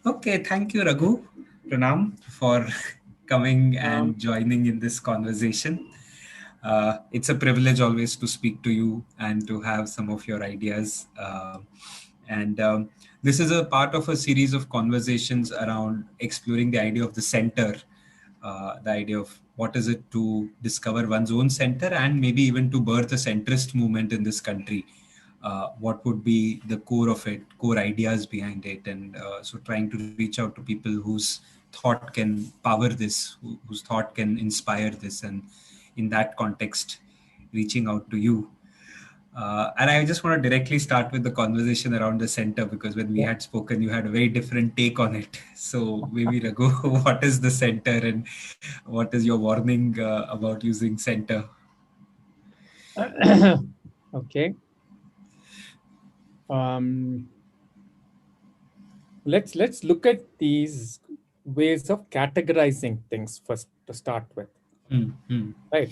Okay, thank you, Raghu, Pranam, for coming Um, and joining in this conversation. It's a privilege always to speak to you and to have some of your ideas. And this is a part of a series of conversations around exploring the idea of the center, the idea of what is it to discover one's own center and maybe even to birth a centrist movement in this country. What would be the core of it, core ideas behind it, and so trying to reach out to people whose thought can power this, whose thought can inspire this, and in that context, reaching out to you. And I just want to directly start with the conversation around the center because when we yeah. had spoken, you had a very different take on it. So maybe Raghu, what is the center and what is your warning about using center? Okay. Um, let's look at these ways of categorizing things first to start with. Hmm, hmm, Right.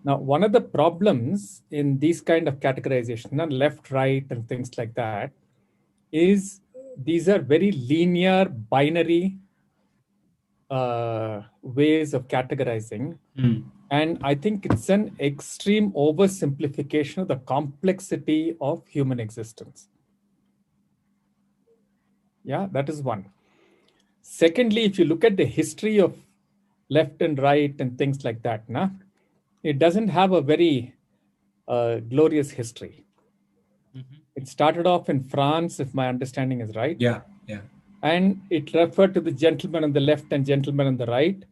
Now, one of the problems in these kind of categorization, left, right, and things like that, is these are very linear, binary ways of categorizing. hmm, And I think it's an extreme oversimplification of the complexity of human existence. Yeah, that is one. Secondly, if you look at the history of left and right and things like that, it doesn't have a very glorious history. It started off in France, if my understanding is right. yeah, yeah. And it referred to the gentlemen on the left and gentlemen on the right.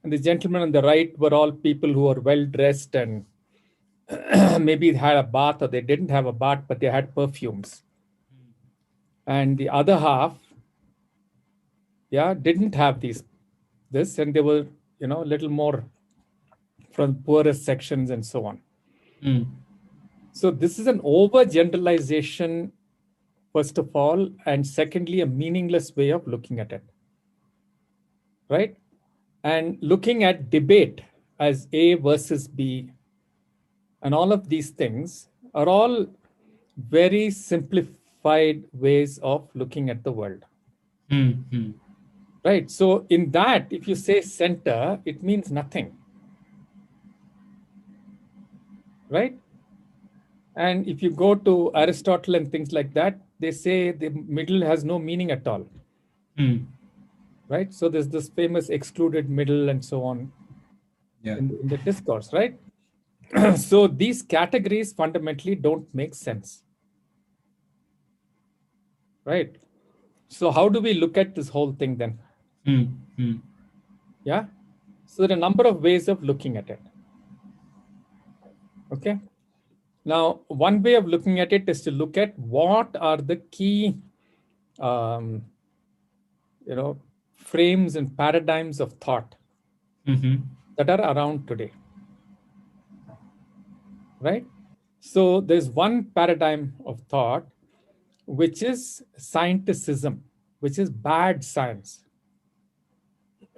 And the gentlemen on the right were all people who were well dressed and maybe had a bath or they didn't have a bath, but they had perfumes. And the other half, didn't have this, and they were, a little more from poorest sections and so on. Hmm, So this is an overgeneralization, first of all, and secondly, a meaningless way of looking at it, right? And looking at debate as A versus B, and all of these things are all very simplified ways of looking at the world, hmm, hmm. right? So in that, if you say center, it means nothing, right? And if you go to Aristotle and things like that, they say the middle has no meaning at all, Hmm. right? So there's this famous excluded middle and so on Yeah. in the discourse, right? So these categories fundamentally don't make sense, right? So how do we look at this whole thing then? Hmm, hmm. Yeah. So there are a number of ways of looking at it. Okay. Now, one way of looking at it is to look at what are the key, um, frames and paradigms of thought Mm-hmm. that are around today, right? So there's one paradigm of thought, which is scienticism, which is bad science.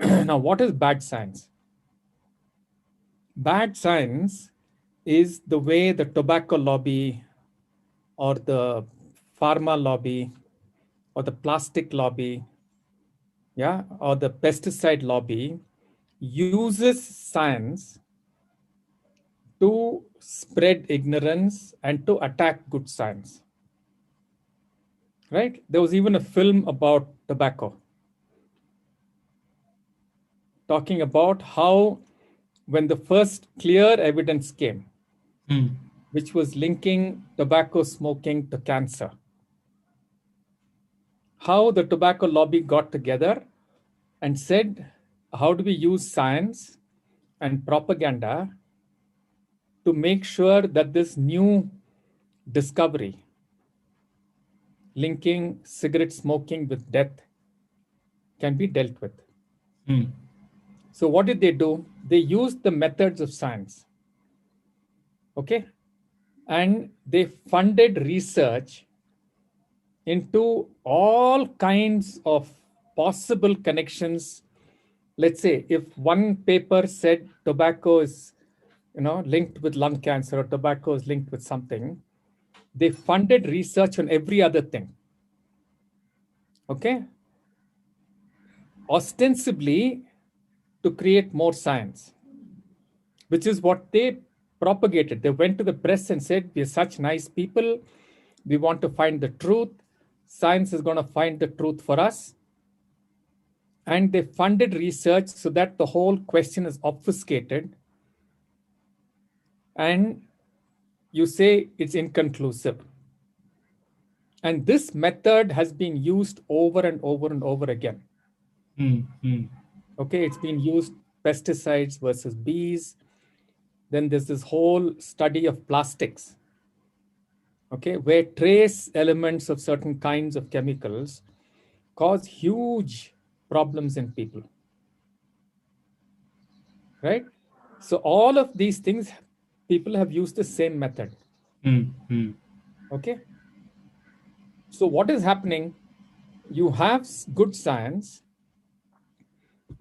Now, what is bad science? Bad science is the way the tobacco lobby or the pharma lobby or the plastic lobby, or the pesticide lobby uses science to spread ignorance and to attack good science, right? There was even a film about tobacco talking about how when the first clear evidence came, Hmm. which was linking tobacco smoking to cancer, how the tobacco lobby got together and said, how do we use science and propaganda to make sure that this new discovery linking cigarette smoking with death can be dealt with? Hmm. So, what did they do? They used the methods of science, okay? And they funded research into all kinds of possible connections. Let's say if one paper said tobacco is linked with lung cancer or tobacco is linked with something, they funded research on every other thing, okay? ostensibly to create more science, which is what they propagated. They went to the press and said, "We are such nice people. We want to find the truth. Science is going to find the truth for us." And they funded research so that the whole question is obfuscated. And you say it's inconclusive. And this method has been used over and over and over again. Okay, it's been used pesticides versus bees. Then there's this whole study of plastics, okay, where trace elements of certain kinds of chemicals cause huge problems in people, right? So all of these things, people have used the same method. Okay. So what is happening? You have good science,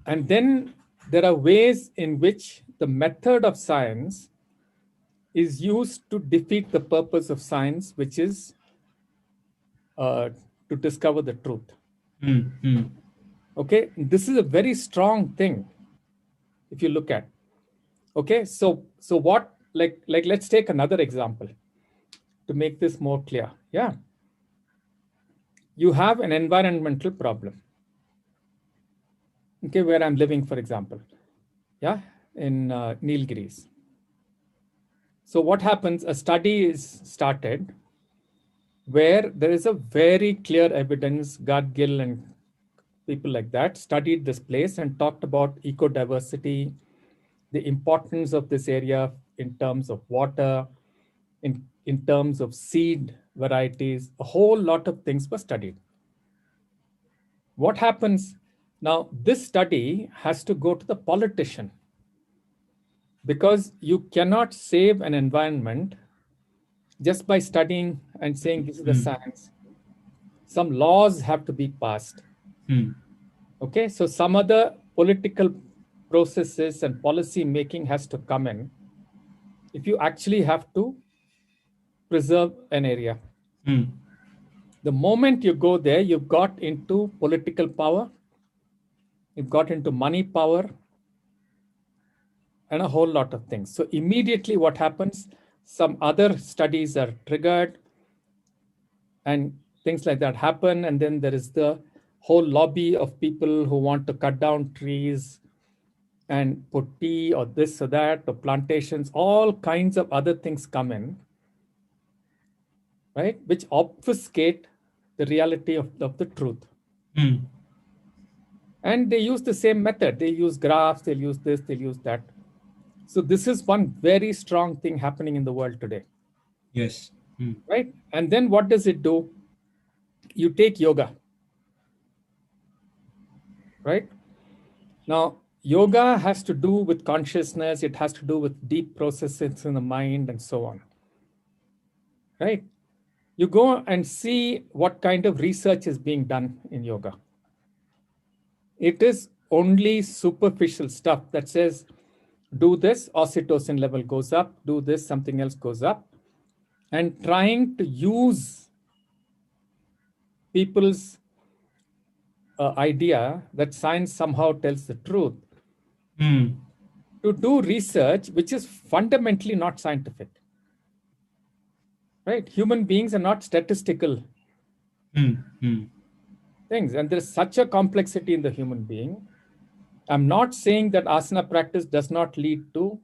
and then there are ways in which the method of science is used to defeat the purpose of science, which is to discover the truth. Okay, this is a very strong thing if you look at. Okay, so what, like let's take another example to make this more clear. Yeah, you have an environmental problem. Okay, where I'm living, for example, yeah, in Nilgiris. So what happens? A study is started where there is a very clear evidence. Gadgil and people like that studied this place and talked about ecodiversity, the importance of this area in terms of water, in terms of seed varieties. A whole lot of things were studied. What happens now? This study has to go to the politician, because you cannot save an environment just by studying and saying this is the science. Some laws have to be passed. Okay, so some other political processes and policy making has to come in if you actually have to preserve an area. The moment you go there, you've got into political power, you've got into money power, and a whole lot of things. So immediately what happens, some other studies are triggered and things like that happen. And then there is the whole lobby of people who want to cut down trees and put tea or this or that, or plantations, all kinds of other things come in, right? Which obfuscate the reality of the truth. And they use the same method. They use graphs, they'll use this, they'll use that. So this is one very strong thing happening in the world today. Yes. Right? And then what does it do? You take yoga. Right? Now, yoga has to do with consciousness. It has to do with deep processes in the mind and so on. Right? You go and see what kind of research is being done in yoga. It is only superficial stuff that says, do this, oxytocin level goes up, do this, something else goes up, and trying to use people's idea that science somehow tells the truth to do research which is fundamentally not scientific. Right? Human beings are not statistical things, and there's such a complexity in the human being. I'm not saying that asana practice does not lead to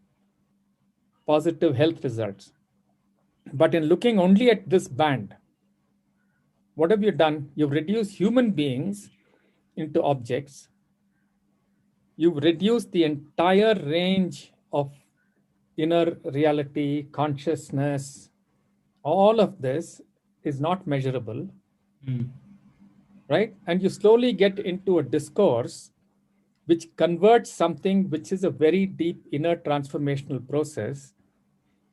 positive health results. But in looking only at this band, what have you done? You've reduced human beings into objects. You've reduced the entire range of inner reality, consciousness. All of this is not measurable, right? And you slowly get into a discourse which converts something which is a very deep inner transformational process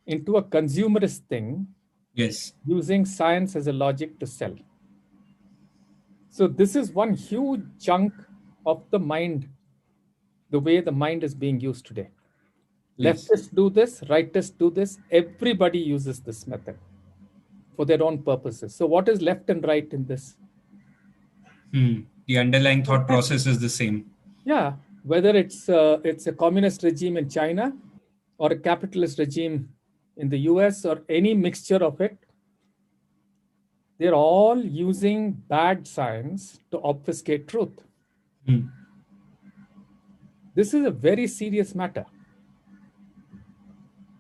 into a consumerist thing. Yes. Using science as a logic to sell. So this is one huge chunk of the mind, the way the mind is being used today. Yes. Leftists do this, rightists do this. Everybody uses this method for their own purposes. So what is left and right in this? The underlying thought process is the same. Yeah, whether it's a communist regime in China or a capitalist regime in the US or any mixture of it, they're all using bad science to obfuscate truth. Mm. This is a very serious matter,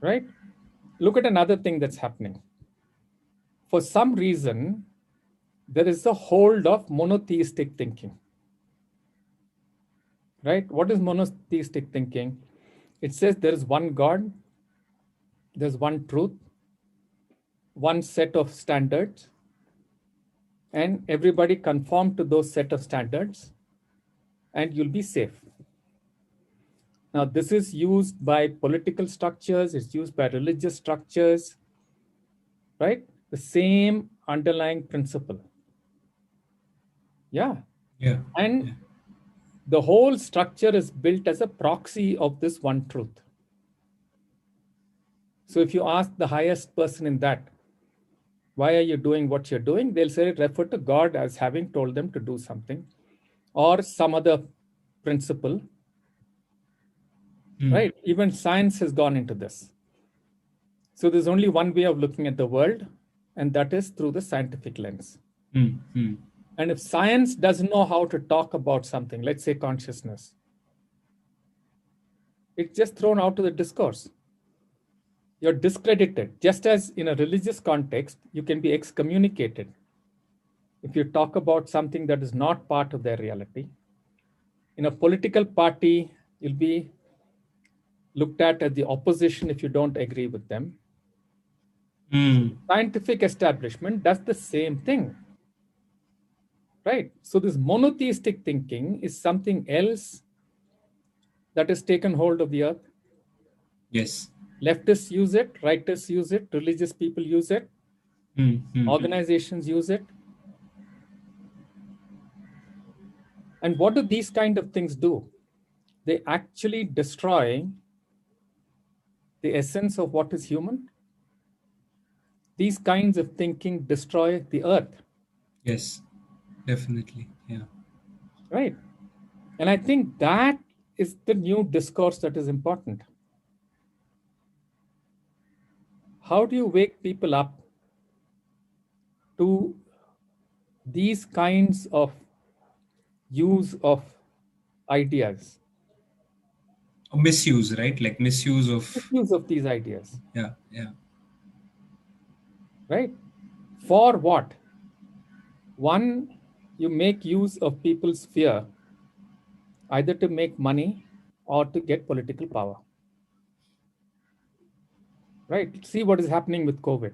right? Look at another thing that's happening. For some reason, there is a hold of monotheistic thinking, right? What is monotheistic thinking? It says there is one God, there's one truth, one set of standards, and everybody conform to those set of standards, and you'll be safe. Now, this is used by political structures, it's used by religious structures, right? The same underlying principle. Yeah. Yeah. And Yeah. the whole structure is built as a proxy of this one truth. So if you ask the highest person in that, why are you doing what you're doing? They'll say, refer to God as having told them to do something or some other principle, right? Even science has gone into this. So there's only one way of looking at the world, and that is through the scientific lens. And if science doesn't know how to talk about something, let's say consciousness, it's just thrown out to the discourse. You're discredited. Just as in a religious context, you can be excommunicated if you talk about something that is not part of their reality. In a political party, you'll be looked at as the opposition if you don't agree with them. Scientific establishment does the same thing, right? So this monotheistic thinking is something else that has taken hold of the earth. Yes. Leftists use it, rightists use it, religious people use it, organizations use it. And what do these kind of things do? They actually destroy the essence of what is human. These kinds of thinking destroy the earth. Yes, definitely. Yeah. Right. And I think that is the new discourse that is important. How do you wake people up to these kinds of use of ideas? Misuse, right? Like misuse of these ideas. Yeah, yeah. Right? For what? One, you make use of people's fear, either to make money or to get political power. Right? See what is happening with COVID.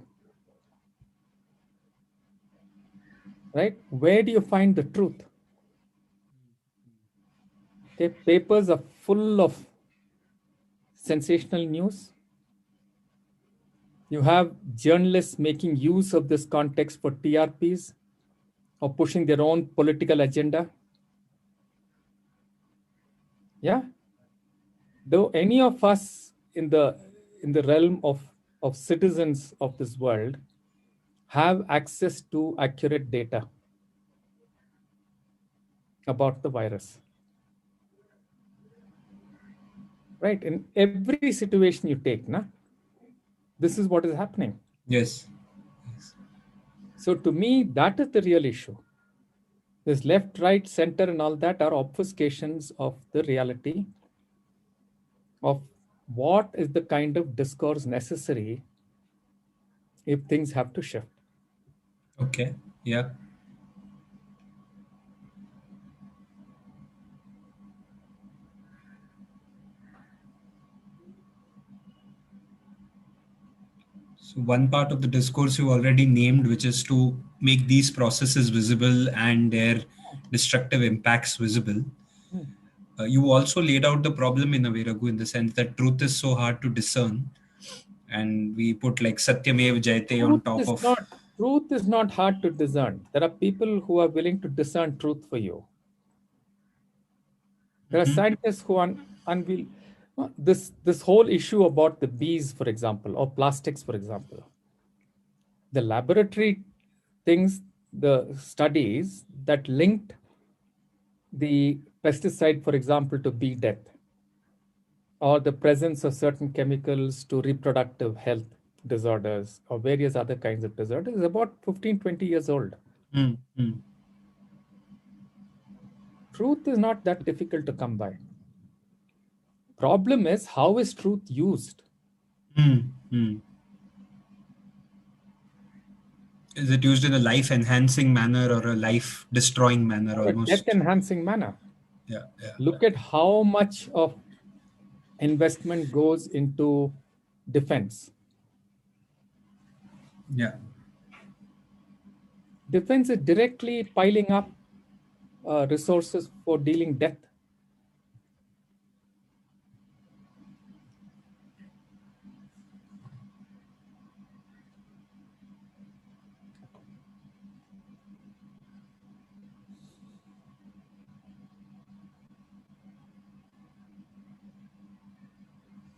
Right? Where do you find the truth? Okay, papers are full of sensational news. You have journalists making use of this context for TRPs or pushing their own political agenda. Yeah. Though any of us in the realm of citizens of this world have access to accurate data about the virus. Right? In every situation you take, this is what is happening. Yes. So to me, that is the real issue. This left, right, center, and all that are obfuscations of the reality of what is the kind of discourse necessary if things have to shift. Okay. Yeah. So one part of the discourse you already named, which is to make these processes visible and their destructive impacts visible. You also laid out the problem in a way, Raghu, in the sense that truth is so hard to discern. And we put like Satyamev Jayate on top of... Truth is not hard to discern. There are people who are willing to discern truth for you. There are scientists who unveil this whole issue about the bees, for example, or plastics, for example. The laboratory things, the studies that linked the pesticide, for example, to bee death, or the presence of certain chemicals to reproductive health disorders or various other kinds of disorders is about 15, 20 years old. Truth is not that difficult to come by. Problem is, how is truth used? Is it used in a life-enhancing manner or a life-destroying manner Or a almost? death-enhancing manner. Yeah. Look at how much of investment goes into defense. Yeah. Defense is directly piling up resources for dealing death.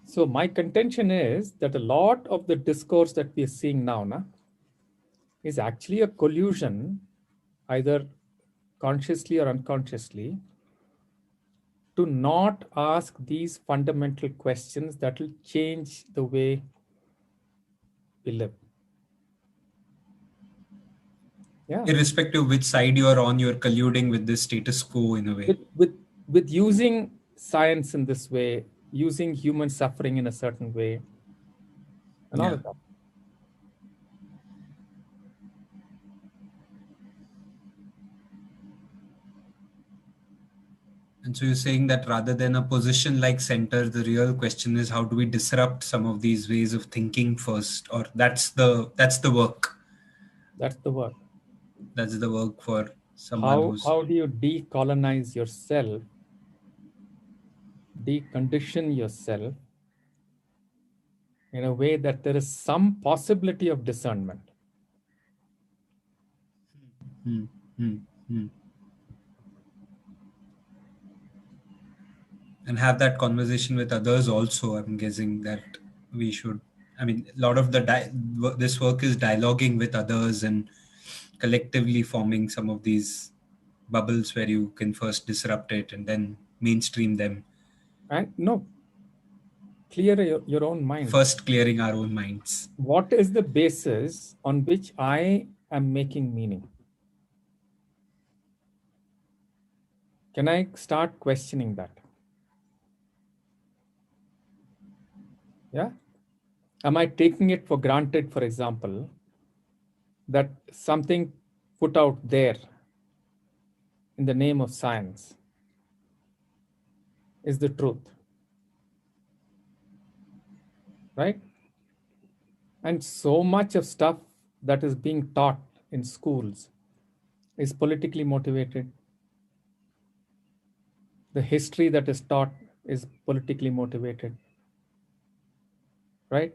So my contention is that a lot of the discourse that we are seeing now is actually a collusion, either consciously or unconsciously, to not ask these fundamental questions that will change the way we live. Yeah. Irrespective of which side you are on, you're colluding with this status quo in a way. With using science in this way, using human suffering in a certain way, and all of that. And so you're saying that rather than a position like center, the real question is how do we disrupt some of these ways of thinking first, or that's the work. That's the work. That's the work for someone who's. How do you decolonize yourself, decondition yourself in a way that there is some possibility of discernment? And have that conversation with others also. I'm guessing that we should. I mean, a lot of this work is dialoguing with others and collectively forming some of these bubbles where you can first disrupt it and then mainstream them. And no, clear your own mind. First clearing our own minds. What is the basis on which I am making meaning? Can I start questioning that? Yeah. Am I taking it for granted, for example, that something put out there in the name of science is the truth? Right? And so much of stuff that is being taught in schools is politically motivated. The history that is taught is politically motivated. Right?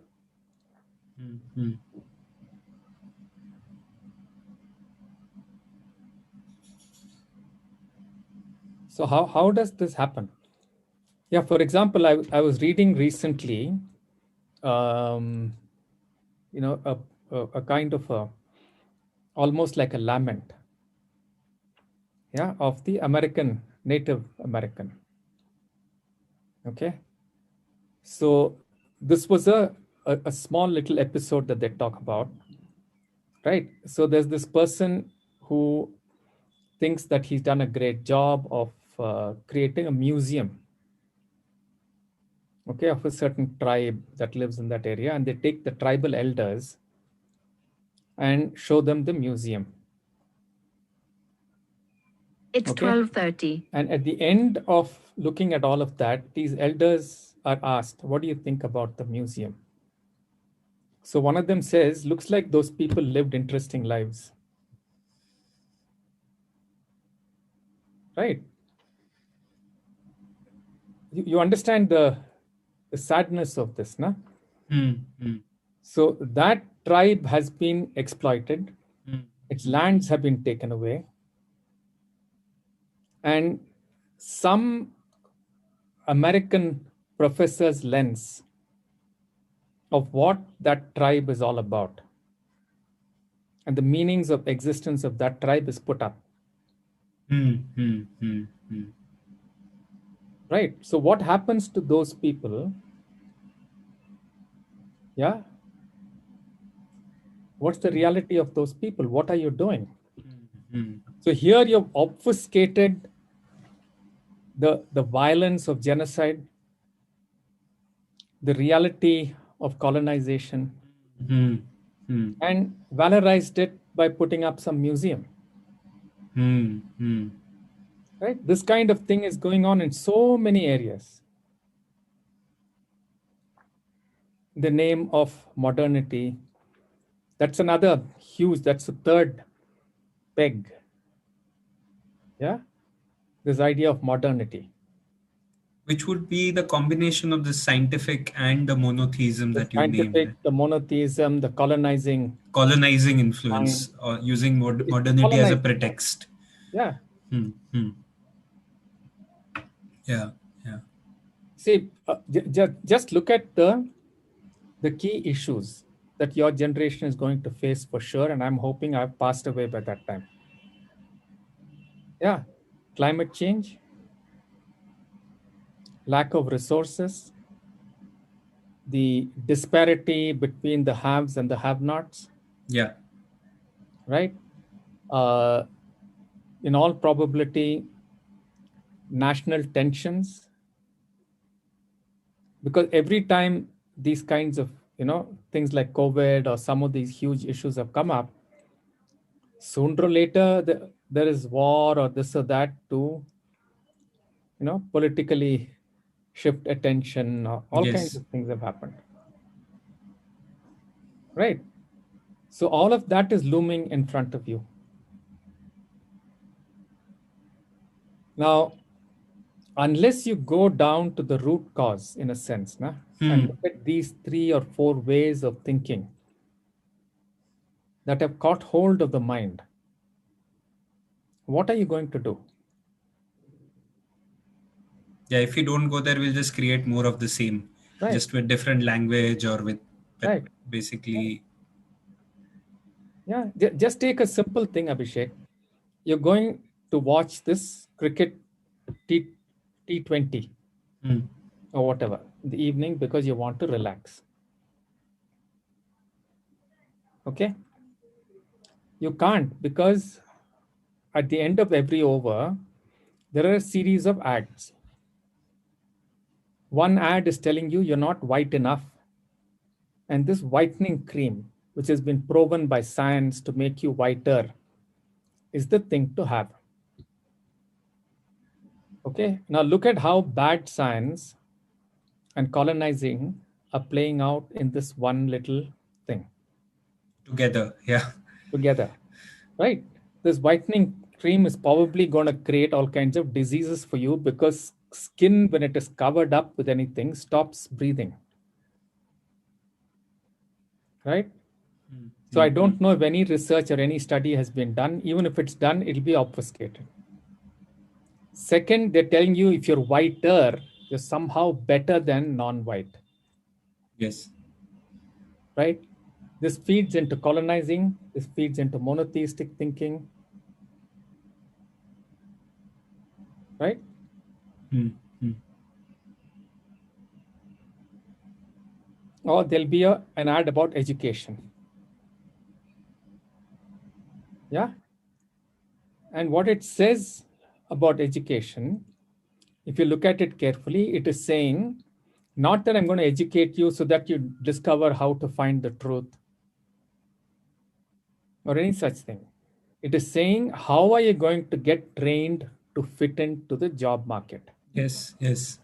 So how does this happen? Yeah, for example, I was reading recently, a kind of almost like a lament, of the Native American. Okay. So this was a small little episode that they talk about, right? So there's this person who thinks that he's done a great job of creating a museum, okay, of a certain tribe that lives in that area, and they take the tribal elders and show them the museum. It's 12:30. And at the end of looking at all of that, these elders are asked, what do you think about the museum? So one of them says, looks like those people lived interesting lives. Right? You understand the sadness of this, no? So that tribe has been exploited. Its lands have been taken away. And some American professor's lens of what that tribe is all about and the meanings of existence of that tribe is put up. Right? So what happens to those people? Yeah. What's the reality of those people? What are you doing? So here you've obfuscated the violence of genocide, the reality of colonization, and valorized it by putting up some museum. Right? This kind of thing is going on in so many areas. The name of modernity. That's another huge, that's the third peg. Yeah. This idea of modernity. Which would be the combination of the scientific and the monotheism The that you scientific, named. the monotheism, the colonizing Influence, or using It's modernity as a colonizing. pretext. Yeah. Yeah, yeah. See, just look at the key issues that your generation is going to face for sure, and I'm hoping I've passed away by that time. Yeah, climate change, lack of resources, the disparity between the haves and the have-nots. Yeah. Right? In all probability, national tensions, because every time these kinds of things like COVID or some of these huge issues have come up, sooner or later there is war or this or that to politically shift attention, or all kinds Yes. of things have happened. Right? So all of that is looming in front of you. Now, unless you go down to the root cause, in a sense, and look at these 3 or 4 ways of thinking that have caught hold of the mind, what are you going to do? Yeah, if you don't go there, we'll just create more of the same, Right. just with different language or with Right. basically. Yeah, just take a simple thing, Abhishek. You're going to watch this cricket T20 or whatever in the evening because you want to relax. Okay? You can't, because at the end of every over, there are a series of ads. One ad is telling you you're not white enough. And this whitening cream, which has been proven by science to make you whiter, is the thing to have. Okay, now look at how bad science and colonizing are playing out in this one little thing. Together, yeah. Together, right? This whitening cream is probably going to create all kinds of diseases for you, because skin, when it is covered up with anything, stops breathing. Right? So I don't know if any research or any study has been done. Even if it's done, it'll be obfuscated. Second, they're telling you if you're whiter, you're somehow better than non-white. Yes. Right? This feeds into colonizing. This feeds into monotheistic thinking. Right? Or there'll be an ad about education. Yeah? And what it says about education, if you look at it carefully, it is saying, not that I'm going to educate you so that you discover how to find the truth or any such thing. It is saying, how are you going to get trained to fit into the job market? Yes, yes.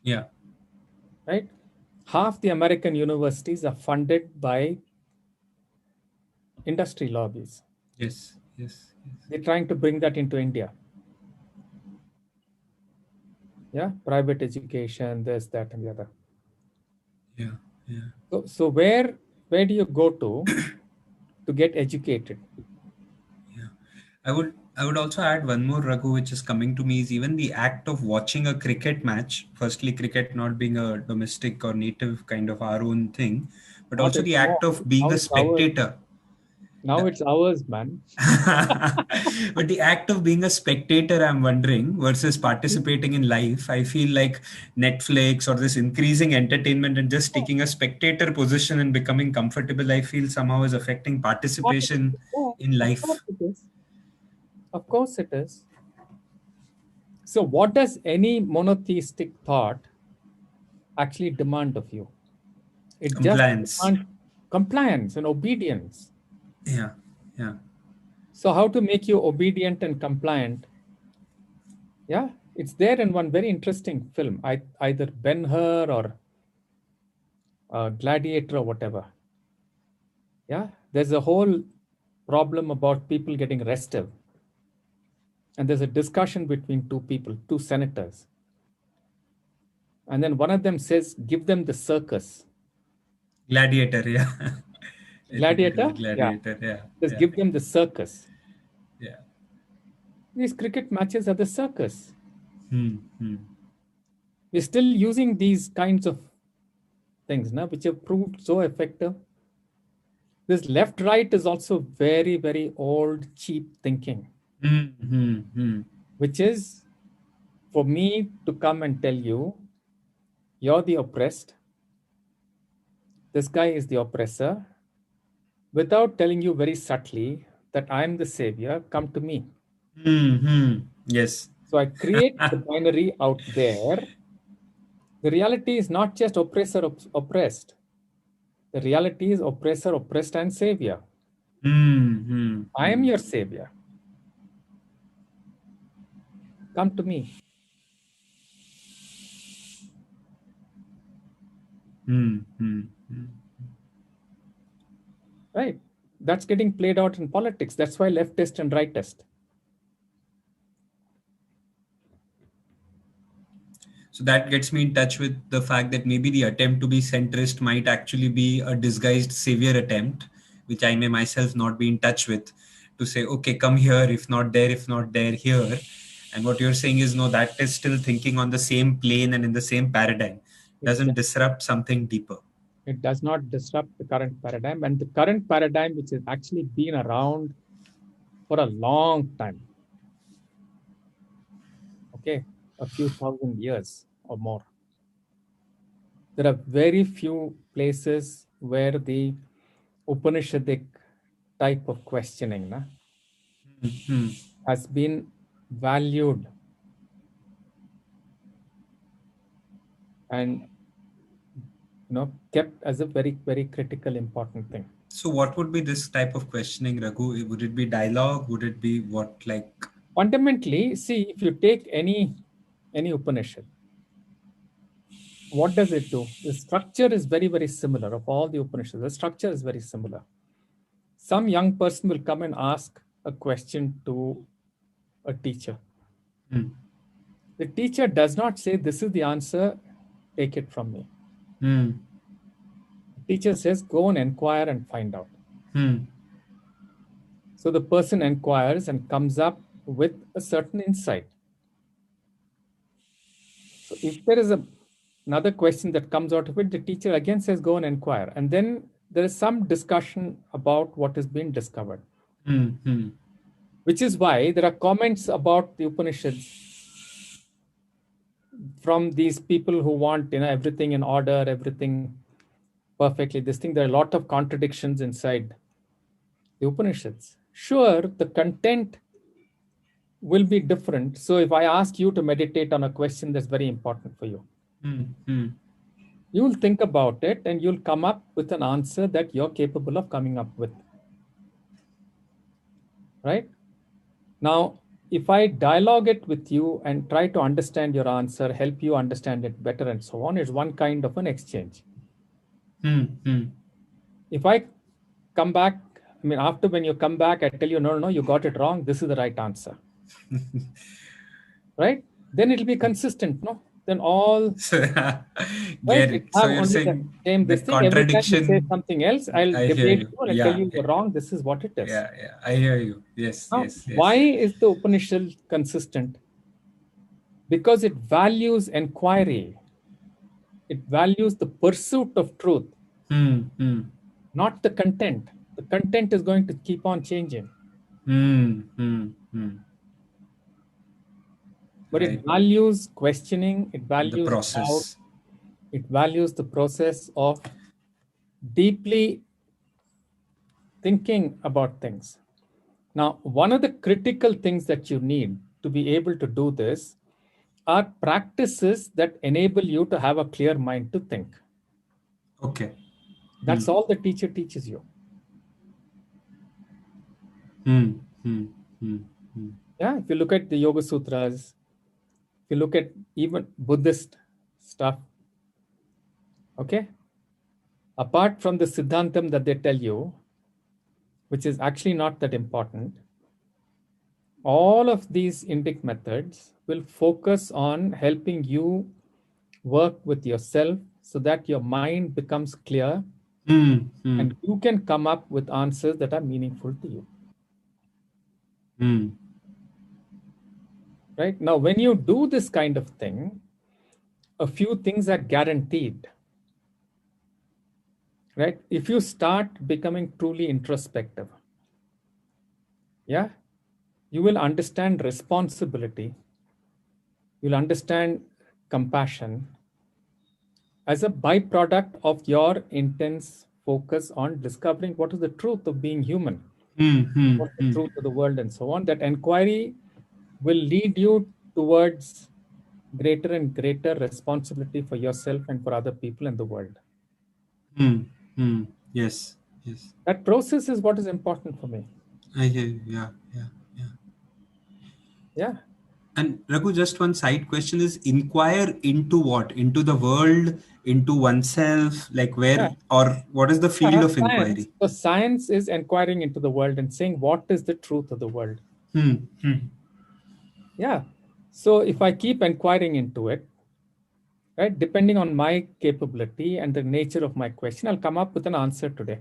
Yeah. Right? Half the American universities are funded by industry lobbies. Yes, yes, yes. They're trying to bring that into India. Yeah, private education, this, that, and the other. Yeah, yeah. So where do you go to get educated? Yeah. I would also add one more, Raghu, which is coming to me, is even the act of watching a cricket match. Firstly, cricket not being a domestic or native kind of our own thing, but Not also the act anymore. of being Now a it's ours. spectator. Now it's ours, man. But the act of being a spectator, I'm wondering, versus participating in life, I feel like Netflix or this increasing entertainment and just taking a spectator position and becoming comfortable, I feel somehow is affecting participation Yeah, in of course life. it is. Of course it is. So, what does any monotheistic thought actually demand of you? It just Compliance. demands compliance and obedience. Yeah. Yeah. So, how to make you obedient and compliant? Yeah, it's there in one very interesting film, either Ben-Hur or Gladiator or whatever. Yeah, there's a whole problem about people getting restive. And there's a discussion between two people, two senators. And then one of them says, give them the circus. Gladiator. Yeah. I think it was Gladiator? Yeah. Gladiator. Yeah. Just Yeah. give them the circus. Yeah. These cricket matches are the circus. Hmm. Hmm. We're still using these kinds of things now, which have proved so effective. This left right is also very, very old, cheap thinking, Hmm. Hmm. Hmm. which is for me to come and tell you, you're the oppressed, this guy is the oppressor, without telling you very subtly that I'm the savior, come to me. Hmm. Hmm. Yes. So I create the binary out there. The reality is not just oppressor, oppressed. The reality is oppressor, oppressed, and savior. Hmm. Hmm. I am your savior. Come to me. Hmm. Hmm. Hmm. Right? That's getting played out in politics. That's why leftist and rightist. So that gets me in touch with the fact that maybe the attempt to be centrist might actually be a disguised savior attempt, which I may myself not be in touch with, to say, okay, come here, if not there, here. And what you're saying is, no, that is still thinking on the same plane and in the same paradigm, doesn't Exactly. disrupt something deeper. It does not disrupt the current paradigm. And the current paradigm, which has actually been around for a long time, okay, a few thousand years or more. There are very few places where the Upanishadic type of questioning Hmm. has been valued and kept as a very, very critical, important thing. So what would be this type of questioning, Raghu? Would it be dialogue? Would it be what, like? Fundamentally, see, if you take any Upanishad, what does it do? The structure is very, very similar of all the Upanishads. The structure is very similar. Some young person will come and ask a question to a teacher. Hmm. The teacher does not say, this is the answer, take it from me. Hmm. The teacher says, go and inquire and find out. Hmm. So the person inquires and comes up with a certain insight. So if there is another question that comes out of it, the teacher again says, go and inquire. And then there is some discussion about what has been discovered. Hmm. Hmm. Which is why there are comments about the Upanishads from these people who want everything in order, everything perfectly. This thing, there are a lot of contradictions inside the Upanishads. Sure, the content will be different. So if I ask you to meditate on a question that's very important for you, you'll think about it and you'll come up with an answer that you're capable of coming up with. Right? Now, if I dialogue it with you and try to understand your answer, help you understand it better and so on, it's one kind of an exchange. If I come back, after when you come back, I tell you, no, you got it wrong. This is the right answer. Right? Then it'll be consistent, no? Then all right, Get it. have So you're only saying the same the this thing. Every time you say contradiction. something else, I'll I hear debate you. you and tell you you're wrong. This is what it is. Yeah, yeah. I hear you. Yes, Now, yes, yes. why is the Upanishad consistent? Because it values inquiry. It values the pursuit of truth, not the content. The content is going to keep on changing. But Right. it values questioning, it values The process. doubt, it values the process of deeply thinking about things. Now, one of the critical things that you need to be able to do this are practices that enable you to have a clear mind to think. Okay. That's all the teacher teaches you. Yeah, if you look at the Yoga Sutras, if you look at even Buddhist stuff, okay, apart from the Siddhantam that they tell you, which is actually not that important, all of these Indic methods will focus on helping you work with yourself so that your mind becomes clear and you can come up with answers that are meaningful to you. Right? Now, when you do this kind of thing, a few things are guaranteed. Right? If you start becoming truly introspective, yeah, you will understand responsibility. You'll understand compassion as a byproduct of your intense focus on discovering what is the truth of being human, what's the truth of the world, and so on. That inquiry will lead you towards greater and greater responsibility for yourself and for other people in the world. Yes, yes. That process is what is important for me. I hear you. Yeah. And Raghu, just one side question is: inquire into what? Into the world, into oneself, like where, or what is the field of inquiry? So science is inquiring into the world and saying what is the truth of the world. Yeah. So if I keep inquiring into it, right, depending on my capability and the nature of my question, I'll come up with an answer today.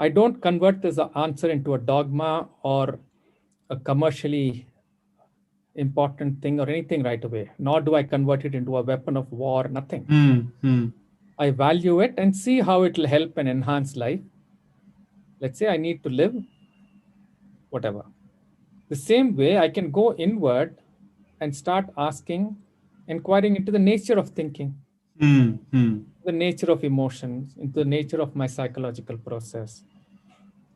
I don't convert this answer into a dogma or a commercially important thing or anything right away, nor do I convert it into a weapon of war, nothing. I value it and see how it will help and enhance life. Let's say I need to live, whatever. The same way, I can go inward and start inquiring into the nature of thinking, the nature of emotions, into the nature of my psychological process.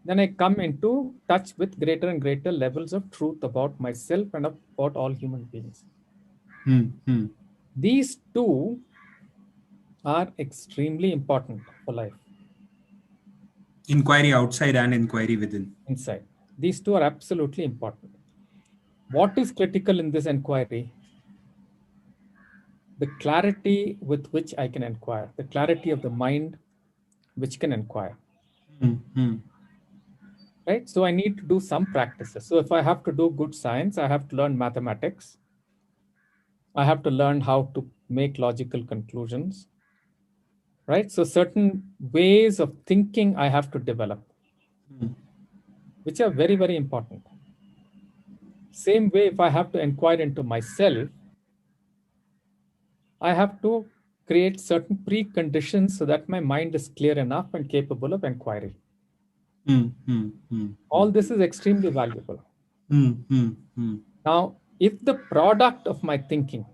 Then I come into touch with greater and greater levels of truth about myself and about all human beings. These two are extremely important for life. Inquiry outside and inquiry within. Inside. These two are absolutely important. What is critical in this inquiry? The clarity with which I can inquire, the clarity of the mind which can inquire. Right? So I need to do some practices. So if I have to do good science, I have to learn mathematics. I have to learn how to make logical conclusions. Right? So certain ways of thinking I have to develop, which are very, very important. Same way, if I have to inquire into myself, I have to create certain preconditions so that my mind is clear enough and capable of inquiry. All this is extremely valuable. Now, if the product of my thinking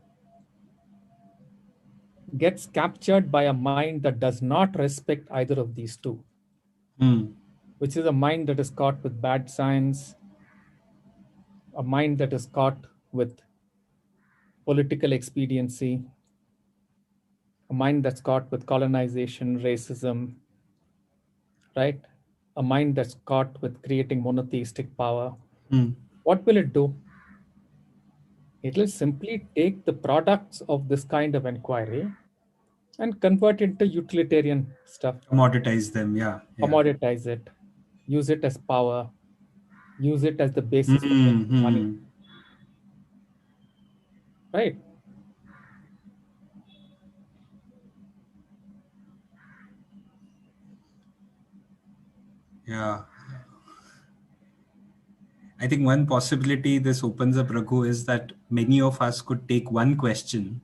gets captured by a mind that does not respect either of these two, which is a mind that is caught with bad science, a mind that is caught with political expediency, a mind that's caught with colonization, racism, right? A mind that's caught with creating monotheistic power. What will it do? It will simply take the products of this kind of inquiry and convert it into utilitarian stuff. Commoditize them, yeah. Commoditize it, use it as power, use it as the basis of making money. Right? Yeah. I think one possibility this opens up, Raghu, is that many of us could take one question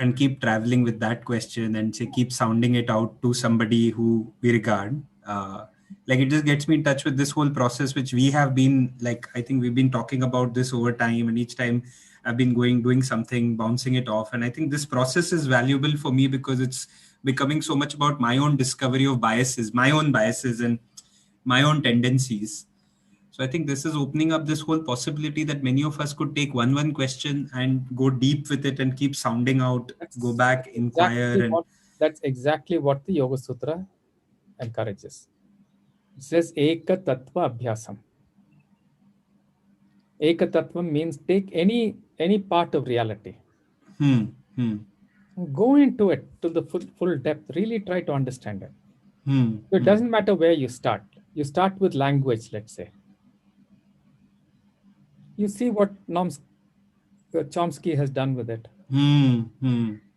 and keep traveling with that question and say, keep sounding it out to somebody who we regard. Like it just gets me in touch with this whole process, which we have been like, I think we've been talking about this over time, and each time I've been doing something, bouncing it off. And I think this process is valuable for me because it's becoming so much about my own discovery of biases, my own biases and my own tendencies. So I think this is opening up this whole possibility that many of us could take one question and go deep with it and keep sounding out, go back, inquire. That's exactly what the Yoga Sutra encourages. It says Eka Tattva Abhyasam. Eka Tattva means take any part of reality. Go into it to the full depth. Really try to understand it. So it doesn't matter where you start. You start with language, let's say. You see what Chomsky has done with it.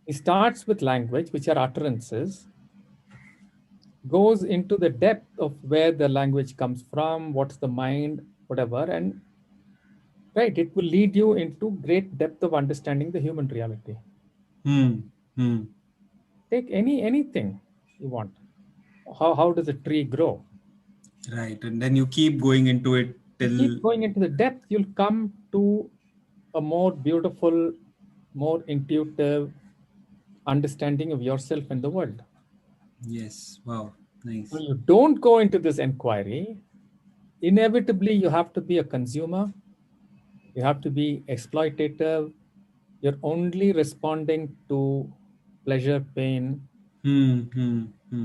He starts with language, which are utterances, goes into the depth of where the language comes from, what's the mind, whatever, and right, it will lead you into great depth of understanding the human reality. Take anything you want. How does a tree grow? Right, and then you keep going into it till you keep going into the depth, you'll come to a more beautiful, more intuitive understanding of yourself and the world. Yes, wow, nice. When you don't go into this inquiry, inevitably you have to be a consumer, you have to be exploitative, you're only responding to pleasure, pain,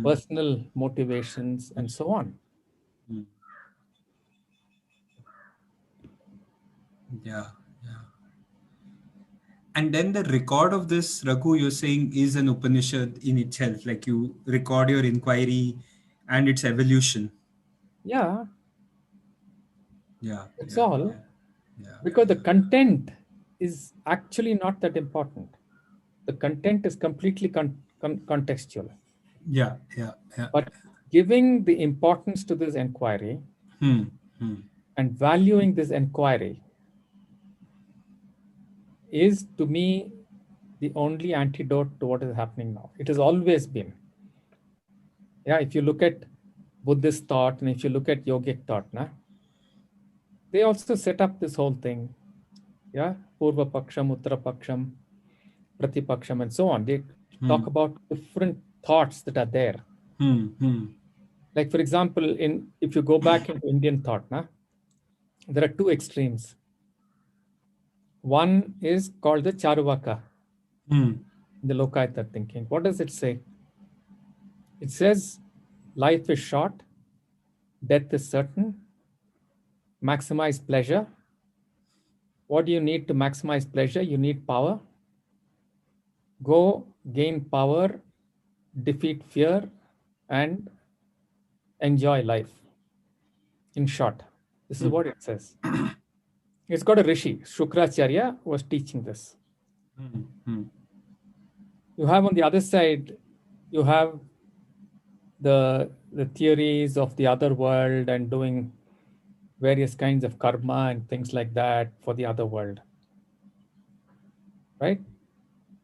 personal motivations, and so on. Yeah. And then the record of this, Raghu, you're saying is an Upanishad in itself. Like you record your inquiry and its evolution. Yeah. That's all. Yeah. Because the content is actually not that important. The content is completely contextual. Yeah. But giving the importance to this inquiry and valuing this inquiry is, to me, the only antidote to what is happening now. It has always been. Yeah, if you look at Buddhist thought and if you look at yogic thought, they also set up this whole thing. Yeah, Purva Paksham, Uttara Paksham, Pratipaksham, and so on. They talk about different thoughts that are there. Like, for example, if you go back into Indian thought, there are two extremes. One is called the Charvaka, the Lokayata thinking. What does it say? It says life is short, death is certain, maximize pleasure. What do you need to maximize pleasure? You need power. Go gain power, defeat fear, and enjoy life. In short, this is what it says. It's got a rishi. Shukracharya was teaching this. You have on the other side, you have the theories of the other world and doing various kinds of karma and things like that for the other world. Right?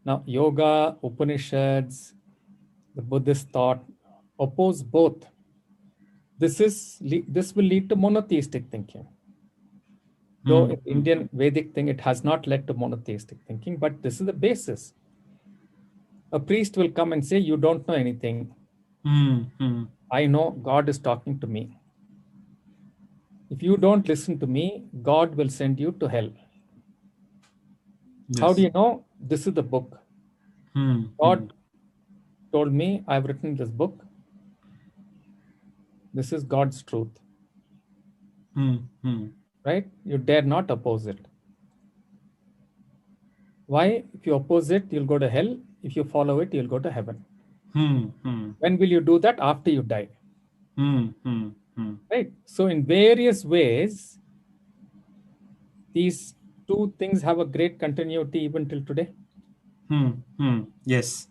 Now, yoga, Upanishads, the Buddhist thought oppose both. This will lead to monotheistic thinking. Though in Indian Vedic thing, it has not led to monotheistic thinking, but this is the basis. A priest will come and say, you don't know anything. I know God is talking to me. If you don't listen to me, God will send you to hell. Yes. How do you know? This is the book. God told me, I've written this book. This is God's truth. Right? You dare not oppose it. Why? If you oppose it, you'll go to hell. If you follow it, you'll go to heaven. When will you do that? After you die. Right? So in various ways, these two things have a great continuity even till today. Yes.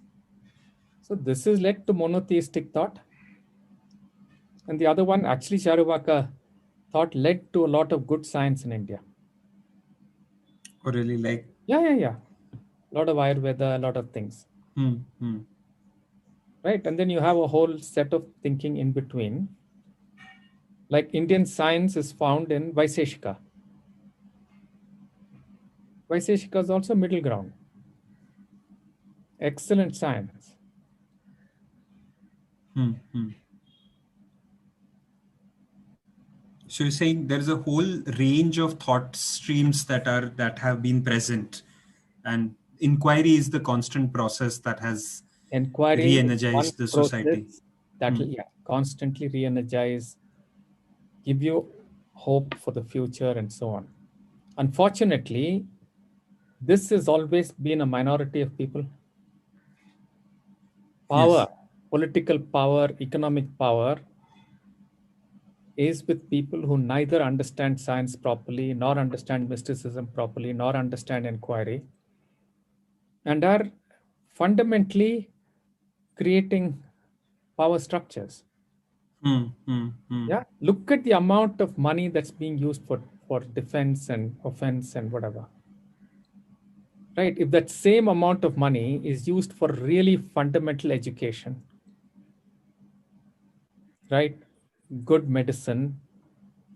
So this has led to monotheistic thought. And the other one, actually, Charvaka thought led to a lot of good science in India. Oh, really? Like? Yeah. A lot of Ayurveda, a lot of things. right? And then you have a whole set of thinking in between. Like Indian science is found in Vaiseshika. Vaiseshika is also middle ground. Excellent science. So you're saying there is a whole range of thought streams that have been present, and inquiry is the constant process that has Inquiry is one re-energized the society. process that will constantly re-energize, give you hope for the future, and so on. Unfortunately, this has always been a minority of people. Power, political power, economic power is with people who neither understand science properly, nor understand mysticism properly, nor understand inquiry, and are fundamentally creating power structures. Yeah, look at the amount of money that's being used for defense and offense and whatever. Right? If that same amount of money is used for really fundamental education, right? Good medicine,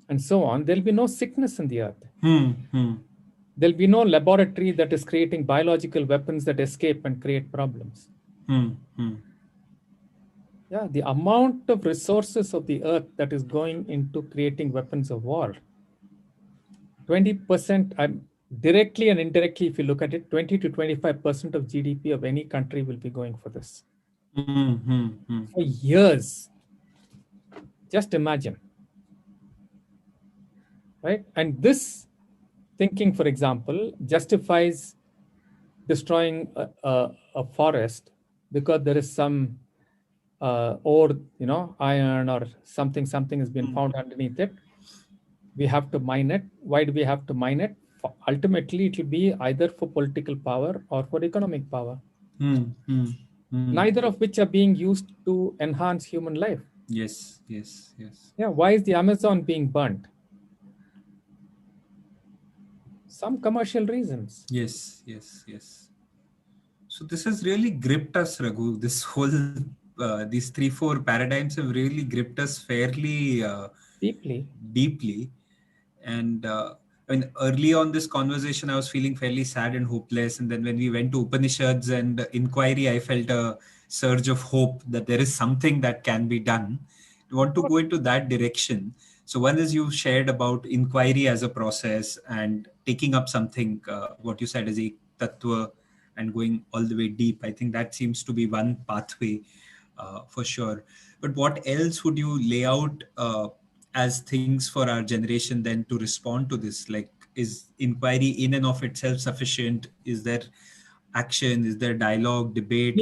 and so on, there'll be no sickness in the earth. There'll be no laboratory that is creating biological weapons that escape and create problems. Yeah, the amount of resources of the earth that is going into creating weapons of war, 20%, directly and indirectly, if you look at it, 20 to 25% of GDP of any country will be going for this. For years. Just imagine. Right? And this thinking, for example, justifies destroying a forest because there is some ore, iron or something has been found underneath it. We have to mine it. Why do we have to mine it? Ultimately, it will be either for political power or for economic power. Neither of which are being used to enhance human life. Yes. Yeah, why is the Amazon being burnt? Some commercial reasons. Yes. So this has really gripped us, Raghu. This whole, these 3-4 paradigms have really gripped us fairly deeply. And early on this conversation, I was feeling fairly sad and hopeless. And then when we went to Upanishads and inquiry, I felt a surge of hope that there is something that can be done. I want to go into that direction. So one is you shared about inquiry as a process and taking up something, what you said as a tattva, and going all the way deep. I think that seems to be one pathway for sure. But what else would you lay out as things for our generation then to respond to this? Like, is inquiry in and of itself sufficient? Is there action? Is there dialogue, debate?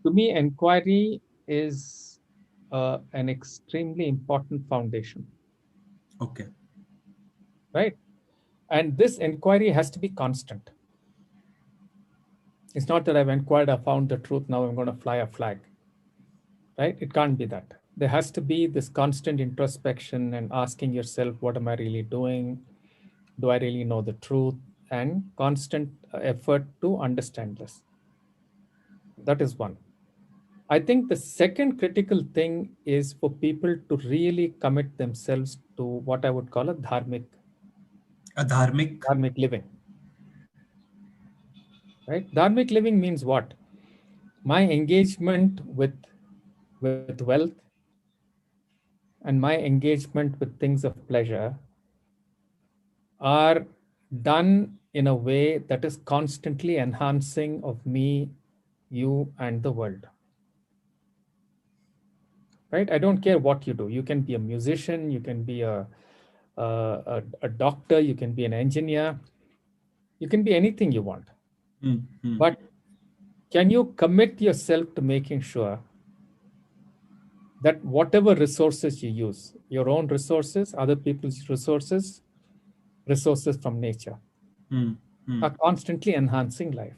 To me, inquiry is an extremely important foundation. Okay. Right? And this inquiry has to be constant. It's not that I've inquired, I found the truth, now I'm going to fly a flag. Right? It can't be that. There has to be this constant introspection and asking yourself, what am I really doing? Do I really know the truth? And constant effort to understand this. That is one. I think the second critical thing is for people to really commit themselves to what I would call a dharmic living. Right? Dharmic living means what? My engagement with wealth and my engagement with things of pleasure are done in a way that is constantly enhancing of me, you, and the world. Right? I don't care what you do. You can be a musician, you can be a doctor, you can be an engineer, you can be anything you want. But can you commit yourself to making sure that whatever resources you use, your own resources, other people's resources from nature, are constantly enhancing life?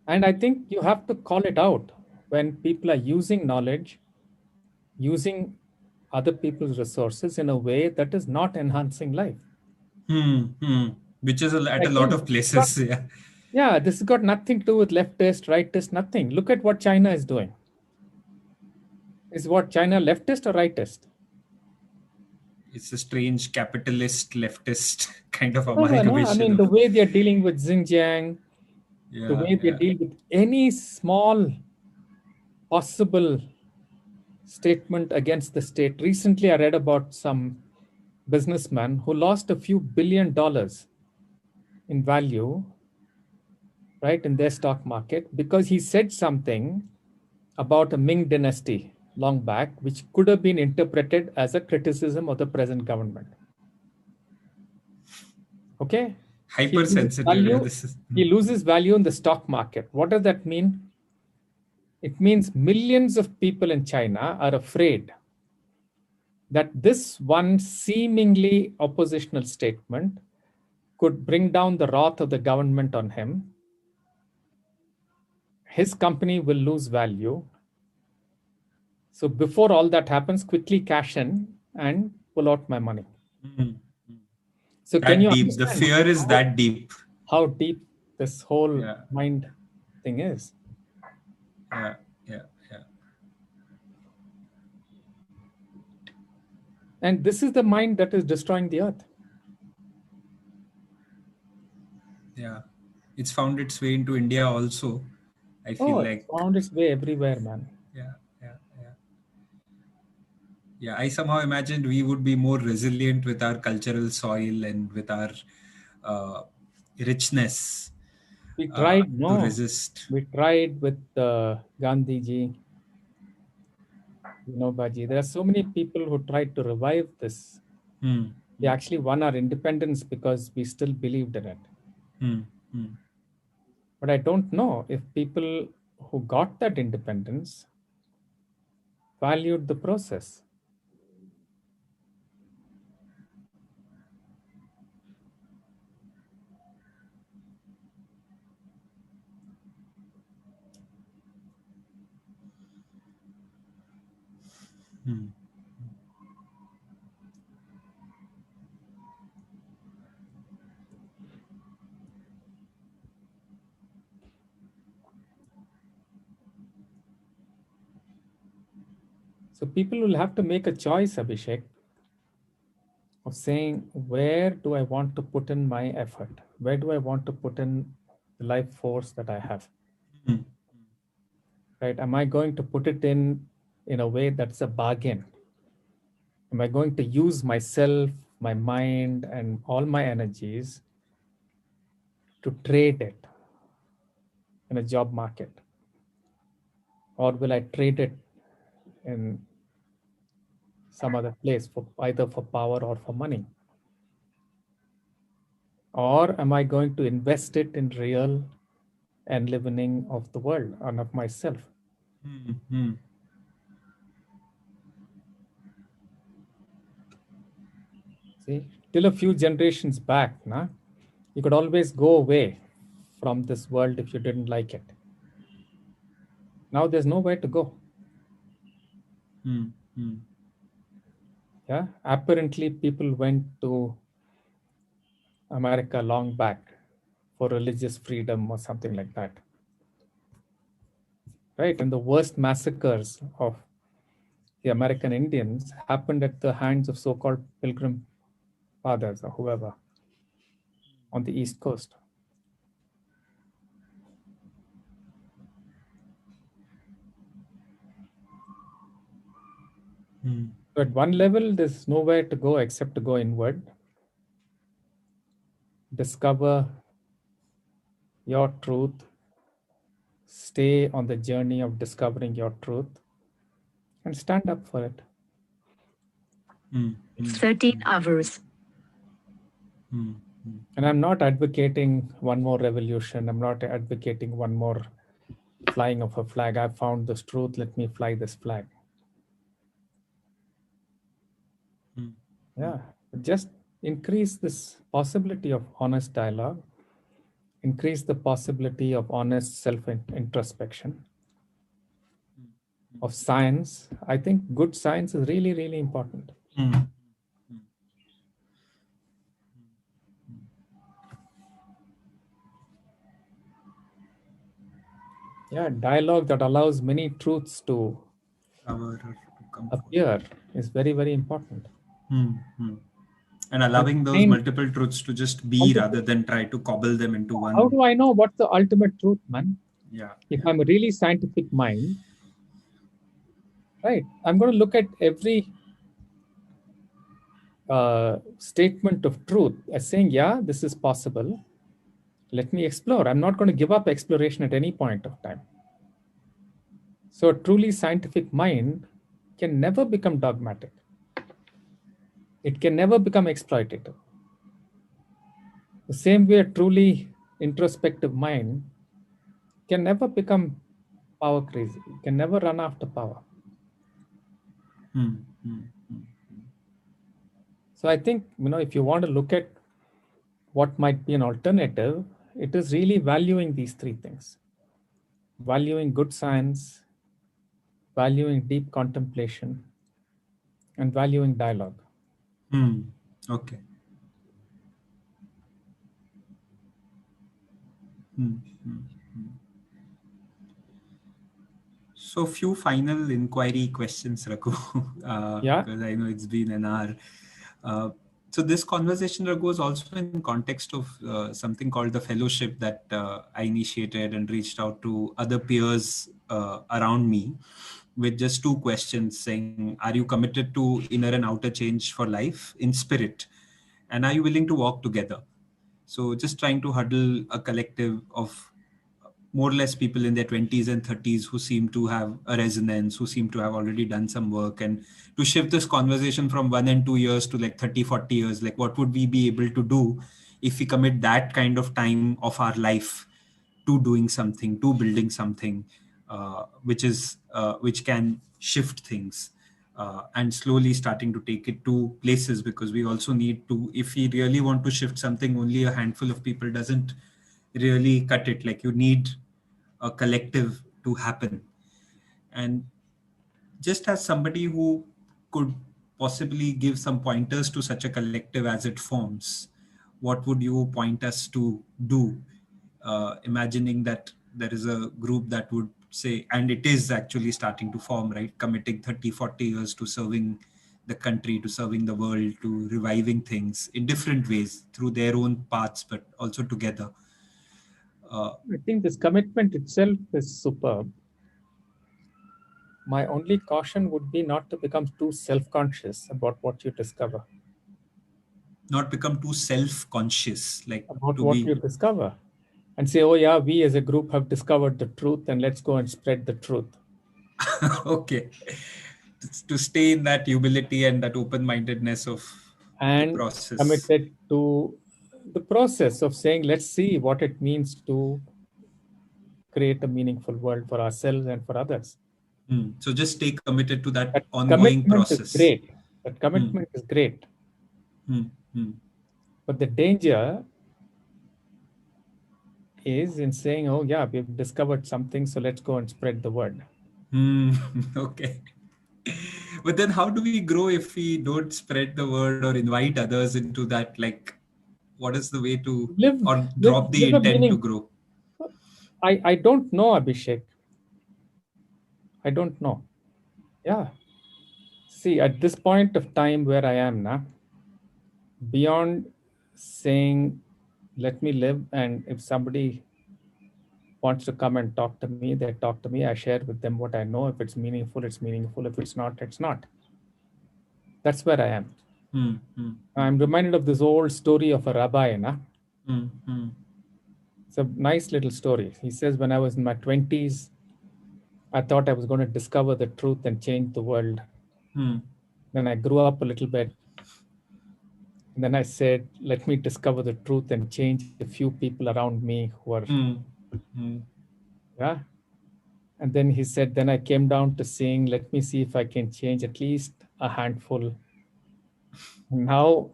And I think you have to call it out when people are using knowledge, using other people's resources in a way that is not enhancing life. Which is at a lot of places. Yeah. Yeah, this has got nothing to do with leftist, rightist, nothing. Look at what China is doing. Is what China leftist or rightist? It's a strange capitalist leftist kind of No. I amalgamation mean, the of. way they're dealing with Xinjiang, the Yeah, way they yeah. deal with any small possible statement against the state. Recently, I read about some businessman who lost a few $1 billion in value, right, in their stock market because he said something about a Ming dynasty long back, which could have been interpreted as a criticism of the present government. Okay? He loses Hypersensitive. Yeah, value. this is. He loses value in the stock market. What does that mean? It means millions of people in China are afraid that this one seemingly oppositional statement could bring down the wrath of the government on him. His company will lose value. So before all that happens, quickly cash in and pull out my money. Mm. So can That you deep. The understand fear is that deep. how deep this whole Yeah, mind thing is? yeah, yeah, yeah. And this is the mind that is destroying the earth. Yeah. It's found its way into India also. I feel Oh, it's like. found its way everywhere, man. Yeah, yeah, yeah. Yeah, I somehow imagined we would be more resilient with our cultural soil and with our uh, richness We tried, to no. resist. We tried with Gandhiji, Baji. There are so many people who tried to revive this. Hmm. We actually won our independence because we still believed in it. Hmm. Hmm. But I don't know if people who got that independence valued the process. Hmm. So people will have to make a choice, Abhishek, of saying, where do I want to put in my effort? Where do I want to put in the life force that I have? Hmm. Right? Am I going to put it in a way that's a bargain? Am I going to use myself, my mind, and all my energies to trade it in a job market? Or will I trade it in some other place for either for power or for money? Or am I going to invest it in real enlivening of the world and of myself? Hmm. Hmm. See, till a few generations back, you could always go away from this world if you didn't like it. Now there's nowhere to go. Hmm. Hmm. Yeah, apparently people went to America long back for religious freedom or something like that. Right? And the worst massacres of the American Indians happened at the hands of so-called pilgrim fathers or whoever on the East Coast. Hmm. So at one level, there's nowhere to go except to go inward, discover your truth, stay on the journey of discovering your truth, and stand up for it. Hmm. 13 hours. Hmm. Hmm. And I'm not advocating one more revolution. I'm not advocating one more flying of a flag. I found this truth. Let me fly this flag. Hmm. Yeah. Just increase this possibility of honest dialogue, increase the possibility of honest self introspection, of science. I think good science is really, really important. Hmm. Yeah, dialogue that allows many truths to Cover or to come forth. appear is very, very important. Hmm, hmm. And The allowing those main multiple truths to just be rather multiple, than try to cobble them into how one. do I know what's the ultimate truth, man? Yeah, If yeah. I'm a really scientific mind, right, I'm going to look at every statement of truth as saying, yeah, this is possible. Let me explore. I'm not going to give up exploration at any point of time. So, a truly scientific mind can never become dogmatic, it can never become exploitative. The same way, a truly introspective mind can never become power crazy, it can never run after power. Hmm, hmm, hmm. So, I think, if you want to look at what might be an alternative, it is really valuing these three things: valuing good science, valuing deep contemplation, and valuing dialogue. Hmm. Okay. Hmm, hmm. So, few final inquiry questions, Raghu, Yeah, because I know it's been an hour. Uh, so, this conversation, Raghu, is also in context of something called the fellowship that I initiated and reached out to other peers around me with just two questions saying, are you committed to inner and outer change for life in spirit? And are you willing to walk together? So, just trying to huddle a collective of more or less people in their 20s and 30s who seem to have a resonance, who seem to have already done some work, and to shift this conversation from 1 and 2 years to like 30, 40 years. Like, what would we be able to do if we commit that kind of time of our life to doing something, to building something, which can shift things. And slowly starting to take it to places, because we also need to, if we really want to shift something, only a handful of people doesn't really cut it. Like, you need a collective to happen. And just as somebody who could possibly give some pointers to such a collective as it forms, what would you point us to do? Imagining that there is a group that would say, and it is actually starting to form, right? Committing 30, 40 years to serving the country, to serving the world, to reviving things in different ways through their own paths, but also together. Uh, I think this commitment itself is superb. My only caution would be not to become too self conscious about what you discover. Not become too self-conscious, like About to what you be discover. And say, oh, yeah, we as a group have discovered the truth and let's go and spread the truth. okay, to stay in that humility and that open-mindedness of the And process. committed to the process of saying, let's see what it means to create a meaningful world for ourselves and for others. So just stay committed to that That ongoing commitment is process. great. That Hmm. commitment is great. Hmm. Hmm. But the danger is in saying, oh, yeah, we've discovered something, so let's go and spread the word. Hmm. Okay. But then how do we grow if we don't spread the word or invite others into that? Like, what is the way to, Live, or live, drop the live a intent to meaning. grow? I don't know, Abhishek. I don't know. Yeah. See, at this point of time where I am now, beyond saying, let me live, and if somebody wants to come and talk to me, they talk to me. I share with them what I know. If it's meaningful, it's meaningful. If it's not, it's not. That's where I am. Hmm. Hmm. I'm reminded of this old story of a rabbi. Na? Hmm. Hmm. It's a nice little story. He says, when I was in my 20s, I thought I was going to discover the truth and change the world. Hmm. Then I grew up a little bit. And then I said, let me discover the truth and change a few people around me who are, Hmm. Hmm. yeah. And then he said, then I came down to saying, let me see if I can change at least a handful. Now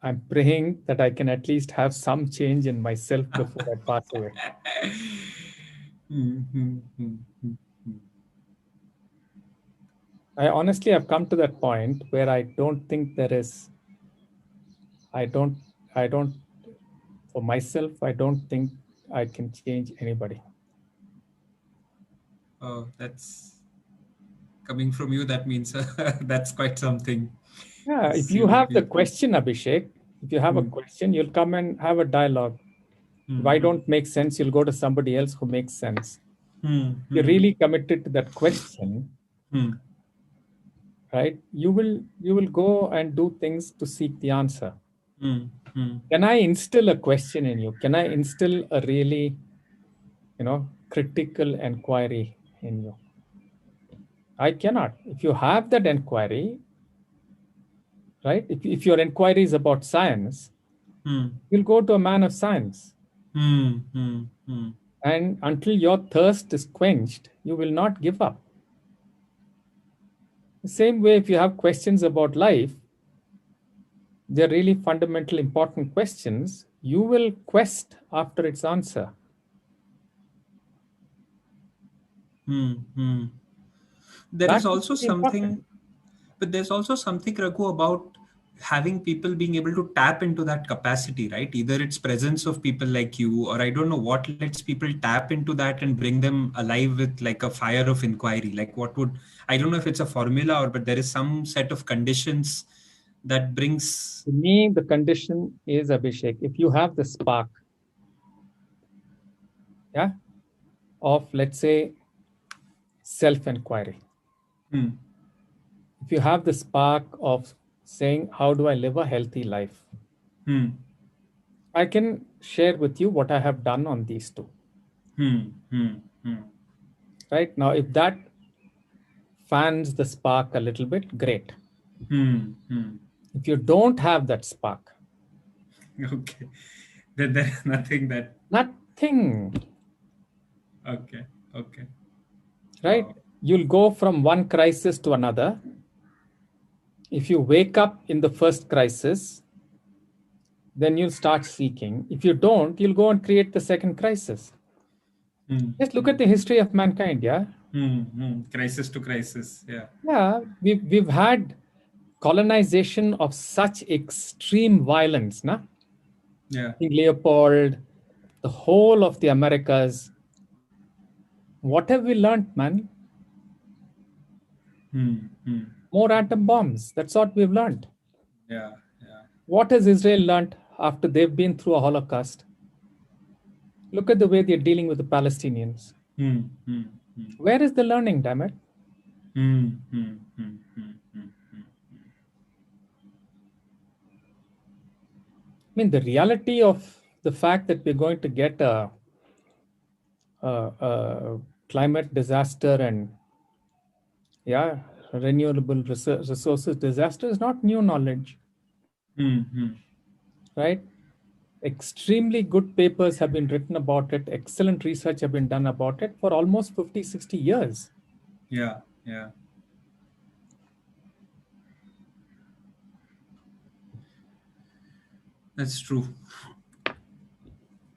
I'm praying that I can at least have some change in myself before I pass away. Hmm. Hmm. Hmm. Hmm. I honestly have come to that point where I don't think there is, I don't, I don't, for myself, I don't think I can change anybody. Oh, that's coming from you. That means that's quite something. Yeah, if you Assuming have the people. question, Abhishek, if you have a Hmm. question, you'll come and have a dialogue. If I Hmm. don't make sense, you'll go to somebody else who makes sense. Hmm. If you're Hmm. really committed to that question, Hmm. right? You will go and do things to seek the answer. Hmm. Hmm. Can I instill a question in you? Can I instill a really, critical inquiry in you? I cannot. If you have that inquiry, right? If your inquiry is about science, Hmm. you'll go to a man of science. Hmm. Hmm. Hmm. And until your thirst is quenched, you will not give up. The same way, if you have questions about life, they're really fundamental, important questions, you will quest after its answer. Hmm. Hmm. There is That is also very important. something, but there's also something, Raghu, about having people being able to tap into that capacity, right? Either it's presence of people like you, or I don't know what lets people tap into that and bring them alive with like a fire of inquiry. Like what would, I don't know if it's a formula or, but there is some set of conditions that brings. To me, the condition is, Abhishek, if you have the spark, yeah, of, let's say, self inquiry, Hmm. if you have the spark of saying, how do I live a healthy life? Hmm. I can share with you what I have done on these two. Hmm. Hmm. Hmm. Right now, if that fans the spark a little bit, great. Hmm. Hmm. If you don't have that spark, Okay. Then there's nothing that. nothing, Okay. Okay. right? Wow. You'll go from one crisis to another. If you wake up in the first crisis, then you'll start seeking. If you don't, you'll go and create the second crisis. Hmm. Just look Hmm. at the history of mankind, yeah? Hmm. Hmm. Crisis to crisis. Yeah. Yeah, we've had colonization of such extreme violence, na? Yeah. King Leopold, the whole of the Americas. What have we learned, man? Hmm. Hmm. More atom bombs. That's what we've learned. Yeah. Yeah. What has Israel learned after they've been through a Holocaust? Look at the way they're dealing with the Palestinians. Hmm. Hmm. Hmm. Where is the learning, damn it? Hmm. Hmm. Hmm. Hmm. Hmm. Hmm. I mean, the reality of the fact that we're going to get a climate disaster and, yeah, renewable resources disaster is not new knowledge, Hmm. Hmm. right? Extremely good papers have been written about it. Excellent research have been done about it for almost 50, 60 years. Yeah. Yeah. That's true.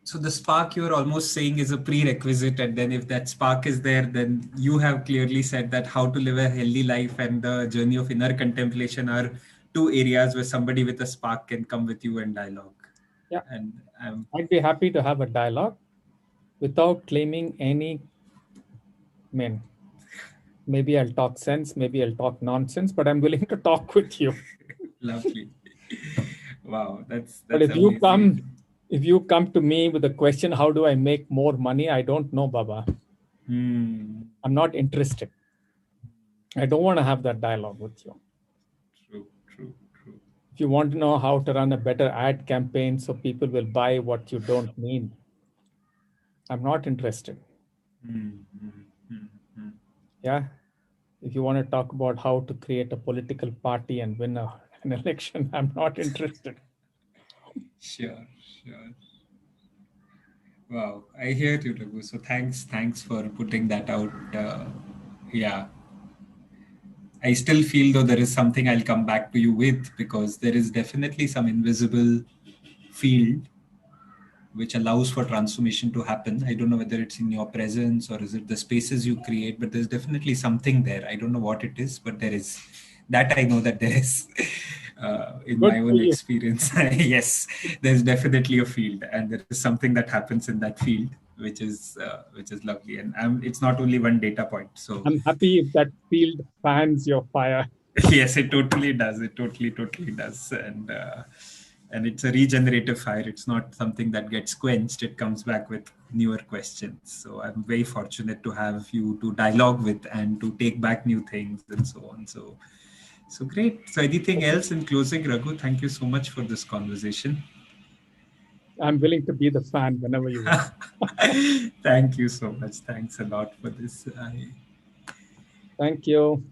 So the spark you're almost saying is a prerequisite, and then if that spark is there, then you have clearly said that how to live a healthy life and the journey of inner contemplation are two areas where somebody with a spark can come with you and dialogue. Yeah, And I'd be happy to have a dialogue without claiming any, I mean, maybe I'll talk sense, maybe I'll talk nonsense, but I'm willing to talk with you. lovely. Wow, But that's amazing. if you come to me with a question, how do I make more money? I don't know, Baba. Hmm. I'm not interested. I don't want to have that dialogue with you. True, true, true. If you want to know how to run a better ad campaign so people will buy what you don't need, I'm not interested. Hmm, hmm, hmm, hmm. Yeah. If you want to talk about how to create a political party and win an election, I'm not interested. Sure, sure. Wow, I hear you, Raghu. So thanks for putting that out. Yeah, I still feel though there is something I'll come back to you with because there is definitely some invisible field which allows for transformation to happen. I don't know whether it's in your presence or is it the spaces you create, but there's definitely something there. I don't know what it is, but there is. That I know that there is. In Good my for own you. experience, yes, there's definitely a field, and there is something that happens in that field. which is lovely. And it's not only one data point. So I'm happy if that field fans your fire. yes, it totally does. It totally does. And it's a regenerative fire. It's not something that gets quenched. It comes back with newer questions. So I'm very fortunate to have you to dialogue with and to take back new things and so on. So great. So anything else in closing, Raghu? Thank you so much for this conversation. I'm willing to be the fan whenever you want. Thank you so much. Thanks a lot for this. Thank you.